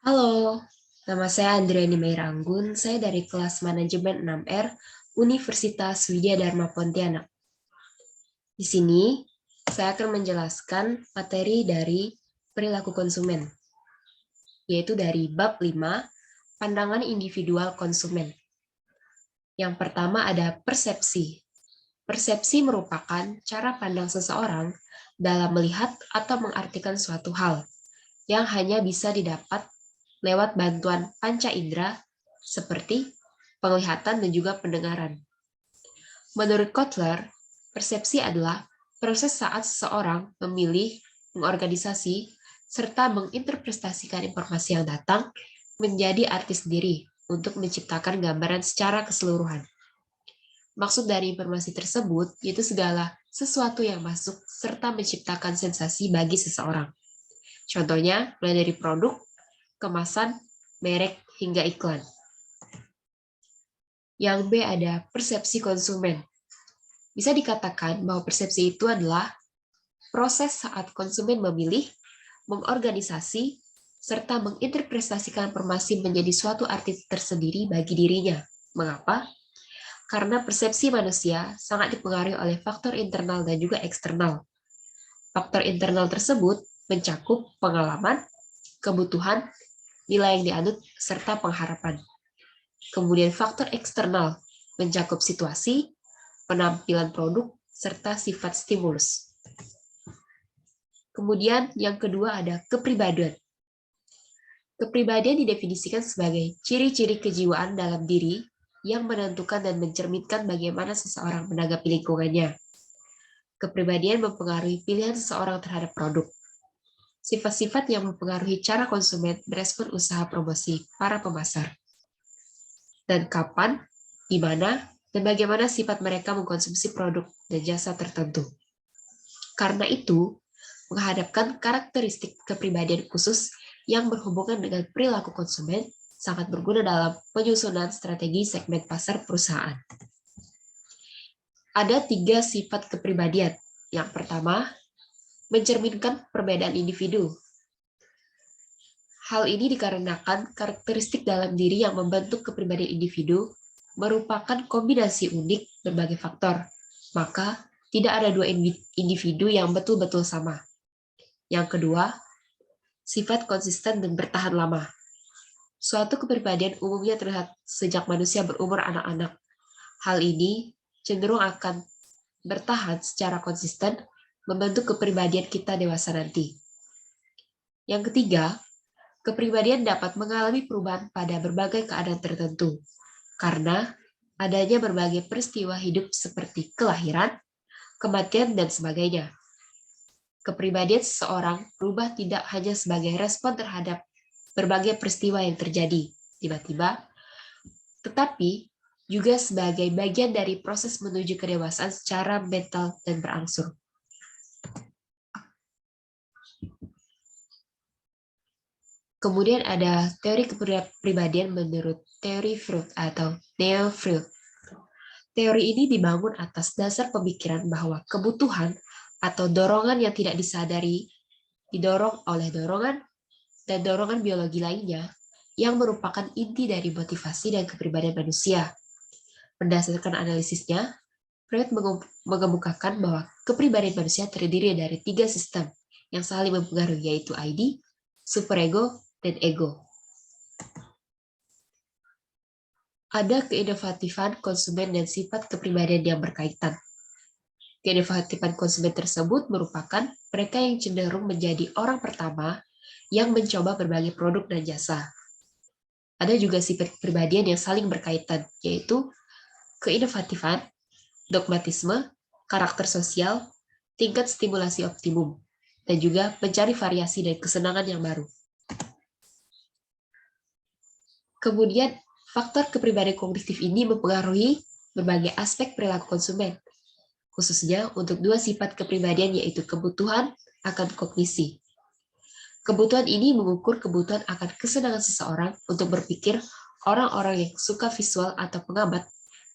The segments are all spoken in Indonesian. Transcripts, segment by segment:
Halo, nama saya Andriani Meiranggun, saya dari kelas manajemen 6R Universitas Widya Dharma Pontianak. Di sini, saya akan menjelaskan materi dari perilaku konsumen, yaitu dari bab 5, pandangan individual konsumen. Yang pertama ada persepsi. Persepsi merupakan cara pandang seseorang dalam melihat atau mengartikan suatu hal yang hanya bisa didapat lewat bantuan panca indera seperti penglihatan dan juga pendengaran. Menurut Kotler, persepsi adalah proses saat seseorang memilih, mengorganisasi, serta menginterpretasikan informasi yang datang menjadi arti sendiri untuk menciptakan gambaran secara keseluruhan. Maksud dari informasi tersebut yaitu segala sesuatu yang masuk serta menciptakan sensasi bagi seseorang. Contohnya, mulai dari produk, kemasan, merek, hingga iklan. Yang B ada persepsi konsumen. Bisa dikatakan bahwa persepsi itu adalah proses saat konsumen memilih, mengorganisasi, serta menginterpretasikan informasi menjadi suatu arti tersendiri bagi dirinya. Mengapa? Karena persepsi manusia sangat dipengaruhi oleh faktor internal dan juga eksternal. Faktor internal tersebut mencakup pengalaman, kebutuhan, nilai yang dianut, serta pengharapan. Kemudian faktor eksternal mencakup situasi, penampilan produk, serta sifat stimulus. Kemudian yang kedua ada kepribadian. Kepribadian didefinisikan sebagai ciri-ciri kejiwaan dalam diri yang menentukan dan mencerminkan bagaimana seseorang menanggapi lingkungannya. Kepribadian mempengaruhi pilihan seseorang terhadap produk. Sifat-sifat yang mempengaruhi cara konsumen merespon usaha promosi para pemasar. Dan kapan, di mana, dan bagaimana sifat mereka mengkonsumsi produk dan jasa tertentu. Karena itu, menghadapkan karakteristik kepribadian khusus yang berhubungan dengan perilaku konsumen sangat berguna dalam penyusunan strategi segmen pasar perusahaan. Ada 3 sifat kepribadian. Yang pertama, mencerminkan perbedaan individu. Hal ini dikarenakan karakteristik dalam diri yang membentuk kepribadian individu merupakan kombinasi unik berbagai faktor, maka tidak ada 2 individu yang betul-betul sama. Yang kedua, sifat konsisten dan bertahan lama. Suatu kepribadian umumnya terlihat sejak manusia berumur anak-anak. Hal ini cenderung akan bertahan secara konsisten membentuk kepribadian kita dewasa nanti. Yang ketiga, kepribadian dapat mengalami perubahan pada berbagai keadaan tertentu, karena adanya berbagai peristiwa hidup seperti kelahiran, kematian, dan sebagainya. Kepribadian seseorang berubah tidak hanya sebagai respon terhadap berbagai peristiwa yang terjadi tiba-tiba, tetapi juga sebagai bagian dari proses menuju kedewasaan secara mental dan berangsur. Kemudian ada teori kepribadian menurut teori Freud atau Neo-Freud. Teori ini dibangun atas dasar pemikiran bahwa kebutuhan atau dorongan yang tidak disadari didorong oleh dorongan dan dorongan biologi lainnya yang merupakan inti dari motivasi dan kepribadian manusia. Berdasarkan analisisnya, Freud mengemukakan bahwa kepribadian manusia terdiri dari 3 sistem yang saling mempengaruhi, yaitu ID, superego, dan ego. Ada keinovatifan konsumen dan sifat kepribadian yang berkaitan. Keinovatifan konsumen tersebut merupakan mereka yang cenderung menjadi orang pertama yang mencoba berbagai produk dan jasa. Ada juga sifat kepribadian yang saling berkaitan, yaitu keinovatifan, dogmatisme, karakter sosial, tingkat stimulasi optimum, dan juga mencari variasi dan kesenangan yang baru. Kemudian, faktor kepribadian kognitif ini mempengaruhi berbagai aspek perilaku konsumen, khususnya untuk 2 sifat kepribadian, yaitu kebutuhan akan kognisi. Kebutuhan ini mengukur kebutuhan akan kesenangan seseorang untuk berpikir, orang-orang yang suka visual atau pengamat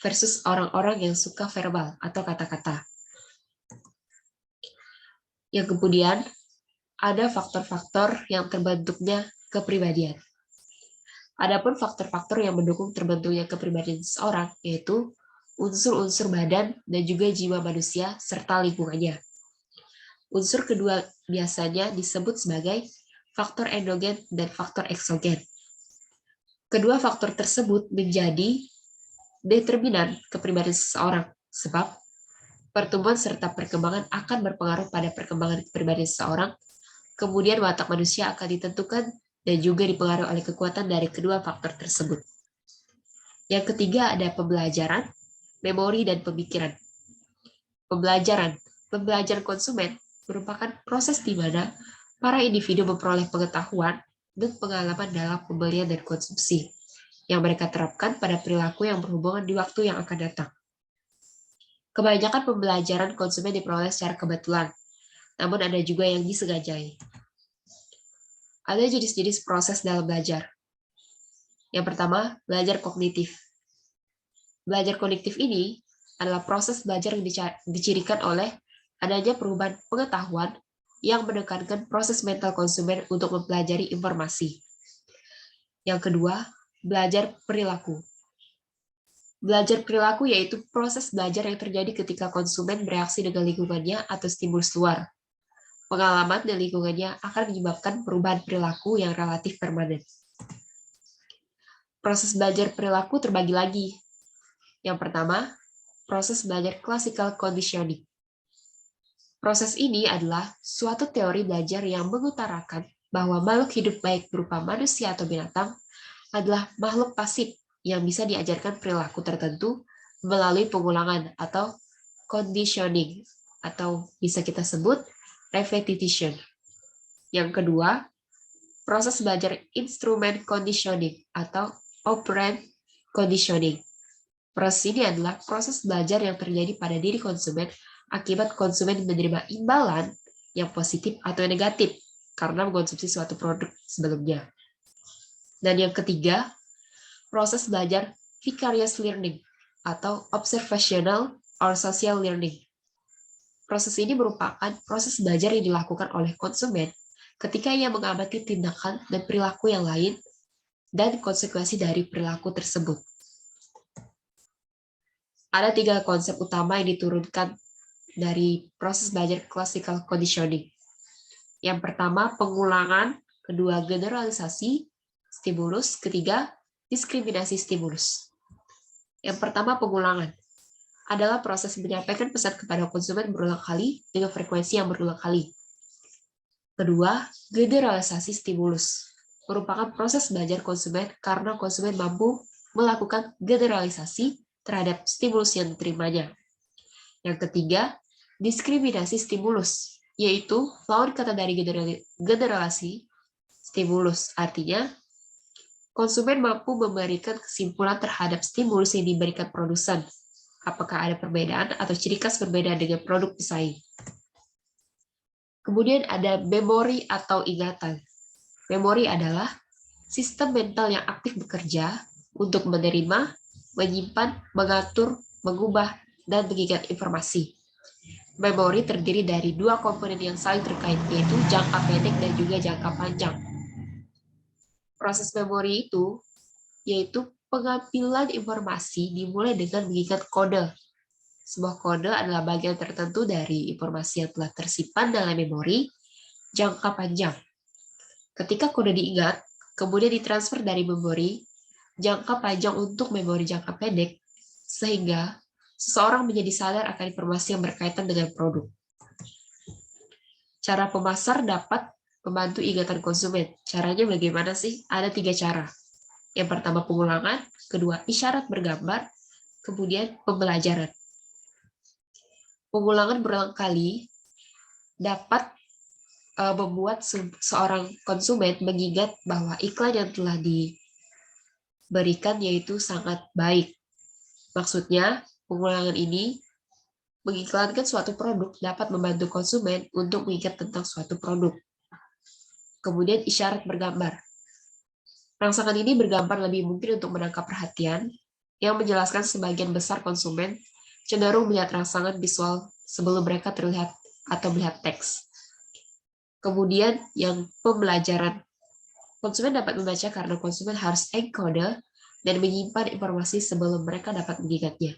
versus orang-orang yang suka verbal atau kata-kata. Yang kemudian, ada faktor-faktor yang terbentuknya kepribadian. Adapun faktor-faktor yang mendukung terbentuknya kepribadian seseorang yaitu unsur-unsur badan dan juga jiwa manusia serta lingkungannya. Unsur kedua biasanya disebut sebagai faktor endogen dan faktor eksogen. Kedua faktor tersebut menjadi determinan kepribadian seseorang, sebab pertumbuhan serta perkembangan akan berpengaruh pada perkembangan kepribadian seseorang, kemudian watak manusia akan ditentukan dan juga dipengaruhi oleh kekuatan dari kedua faktor tersebut. Yang ketiga ada pembelajaran, memori, dan pemikiran. Pembelajaran konsumen merupakan proses di mana para individu memperoleh pengetahuan dan pengalaman dalam pembelian dan konsumsi yang mereka terapkan pada perilaku yang berhubungan di waktu yang akan datang. Kebanyakan pembelajaran konsumen diperoleh secara kebetulan, namun ada juga yang disengajai. Ada jenis-jenis proses dalam belajar. Yang pertama, belajar kognitif. Belajar kognitif ini adalah proses belajar yang dicirikan oleh adanya perubahan pengetahuan yang menekankan proses mental konsumen untuk mempelajari informasi. Yang kedua, belajar perilaku. Belajar perilaku yaitu proses belajar yang terjadi ketika konsumen bereaksi dengan lingkungannya atau stimulus luar. Pengalaman dan lingkungannya akan menyebabkan perubahan perilaku yang relatif permanen. Proses belajar perilaku terbagi lagi. Yang pertama, proses belajar classical conditioning. Proses ini adalah suatu teori belajar yang mengutarakan bahwa makhluk hidup baik berupa manusia atau binatang adalah makhluk pasif yang bisa diajarkan perilaku tertentu melalui pengulangan atau conditioning, atau bisa kita sebut repetition. Yang kedua, proses belajar instrument conditioning atau operant conditioning. Proses ini adalah proses belajar yang terjadi pada diri konsumen akibat konsumen menerima imbalan yang positif atau yang negatif karena mengkonsumsi suatu produk sebelumnya. Dan yang ketiga, proses belajar vicarious learning atau observational or social learning. Proses ini merupakan proses belajar yang dilakukan oleh konsumen ketika ia mengamati tindakan dan perilaku yang lain dan konsekuensi dari perilaku tersebut. Ada 3 konsep utama yang diturunkan dari proses belajar classical conditioning. Yang pertama, pengulangan. Kedua, generalisasi stimulus. Ketiga, diskriminasi stimulus. Yang pertama, pengulangan adalah proses menyampaikan pesan kepada konsumen berulang kali dengan frekuensi yang berulang kali. Kedua, generalisasi stimulus merupakan proses belajar konsumen karena konsumen mampu melakukan generalisasi terhadap stimulus yang diterimanya. Yang ketiga, diskriminasi stimulus, yaitu lawan kata dari generalisasi stimulus, artinya konsumen mampu memberikan kesimpulan terhadap stimulus yang diberikan produsen, apakah ada perbedaan atau ciri khas berbeda dengan produk pesaing. Kemudian ada memori atau ingatan. Memori adalah sistem mental yang aktif bekerja untuk menerima, menyimpan, mengatur, mengubah, dan mengingat informasi. Memori terdiri dari 2 komponen yang saling terkait, yaitu jangka pendek dan juga jangka panjang. Proses memori itu yaitu pengambilan informasi dimulai dengan mengingat kode. Sebuah kode adalah bagian tertentu dari informasi yang telah tersimpan dalam memori jangka panjang. Ketika kode diingat, kemudian ditransfer dari memori jangka panjang untuk memori jangka pendek, sehingga seseorang menjadi sadar akan informasi yang berkaitan dengan produk. Cara pemasar dapat membantu ingatan konsumen. Caranya bagaimana sih? Ada 3 cara. Yang pertama pengulangan, kedua isyarat bergambar, kemudian pembelajaran. Pengulangan berulang kali dapat membuat seorang konsumen mengingat bahwa iklan yang telah diberikan yaitu sangat baik. Maksudnya, pengulangan ini mengiklankan suatu produk dapat membantu konsumen untuk mengingat tentang suatu produk. Kemudian isyarat bergambar. Rangsangan ini bergambar lebih mungkin untuk menangkap perhatian, yang menjelaskan sebagian besar konsumen cenderung melihat rangsangan visual sebelum mereka terlihat atau melihat teks. Kemudian yang pembelajaran. Konsumen dapat membaca karena konsumen harus enkode dan menyimpan informasi sebelum mereka dapat mengingatnya.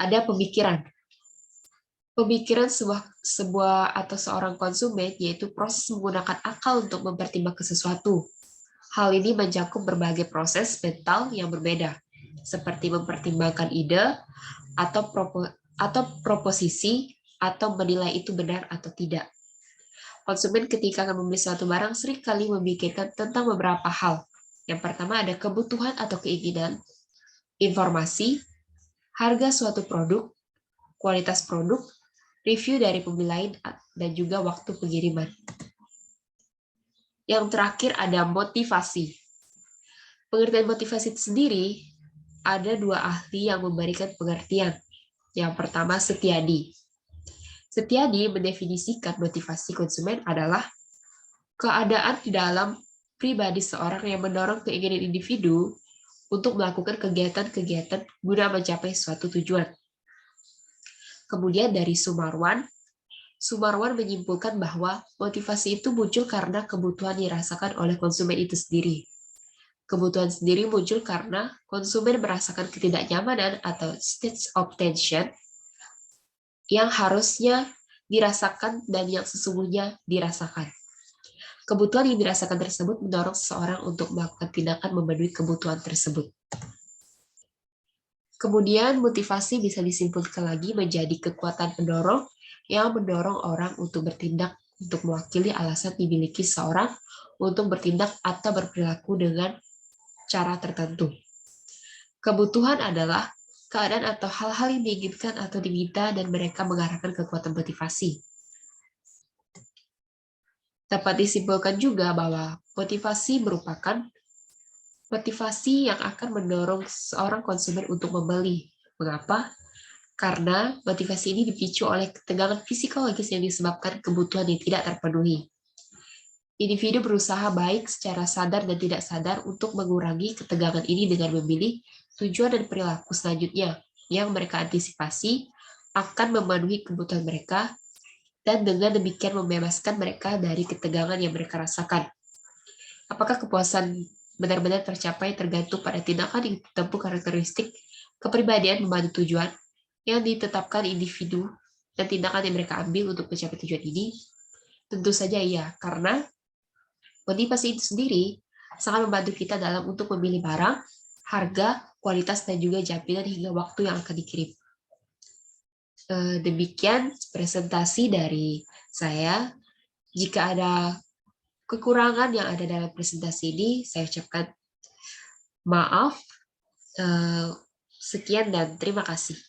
Ada pemikiran. Pemikiran sebuah atau seorang konsumen yaitu proses menggunakan akal untuk mempertimbangkan sesuatu. Hal ini mencakup berbagai proses mental yang berbeda, seperti mempertimbangkan ide atau proposisi atau menilai itu benar atau tidak. Konsumen ketika akan membeli suatu barang seringkali memikirkan tentang beberapa hal. Yang pertama ada kebutuhan atau keinginan, informasi, harga suatu produk, kualitas produk, review dari pembeli lain, dan juga waktu pengiriman. Yang terakhir ada motivasi. Pengertian motivasi itu sendiri, ada dua ahli yang memberikan pengertian. Yang pertama, Setiadi. Setiadi mendefinisikan motivasi konsumen adalah keadaan di dalam pribadi seorang yang mendorong keinginan individu untuk melakukan kegiatan-kegiatan guna mencapai suatu tujuan. Kemudian dari Sumarwan menyimpulkan bahwa motivasi itu muncul karena kebutuhan dirasakan oleh konsumen itu sendiri. Kebutuhan sendiri muncul karena konsumen merasakan ketidaknyamanan atau state of tension yang harusnya dirasakan dan yang sesungguhnya dirasakan. Kebutuhan yang dirasakan tersebut mendorong seseorang untuk melakukan tindakan memenuhi kebutuhan tersebut. Kemudian motivasi bisa disimpulkan lagi menjadi kekuatan pendorong yang mendorong orang untuk bertindak untuk mewakili alasan dimiliki seorang untuk bertindak atau berperilaku dengan cara tertentu. Kebutuhan adalah keadaan atau hal-hal yang diinginkan atau diminta dan mereka mengarahkan kekuatan motivasi. Dapat disimpulkan juga bahwa motivasi merupakan motivasi yang akan mendorong seorang konsumen untuk membeli. Mengapa? Karena motivasi ini dipicu oleh ketegangan psikologis yang disebabkan kebutuhan yang tidak terpenuhi. Individu berusaha baik secara sadar dan tidak sadar untuk mengurangi ketegangan ini dengan memilih tujuan dan perilaku selanjutnya yang mereka antisipasi akan memenuhi kebutuhan mereka dan dengan demikian membebaskan mereka dari ketegangan yang mereka rasakan. Apakah kepuasan benar-benar tercapai tergantung pada tindakan yang ditempuh karakteristik kepribadian membantu tujuan yang ditetapkan individu dan tindakan yang mereka ambil untuk mencapai tujuan ini? Tentu saja iya, karena motivasi itu sendiri sangat membantu kita dalam untuk memilih barang, harga, kualitas, dan juga jaminan hingga waktu yang akan dikirim. Demikian presentasi dari saya. Jika ada kekurangan yang ada dalam presentasi ini, saya ucapkan maaf. Sekian dan terima kasih.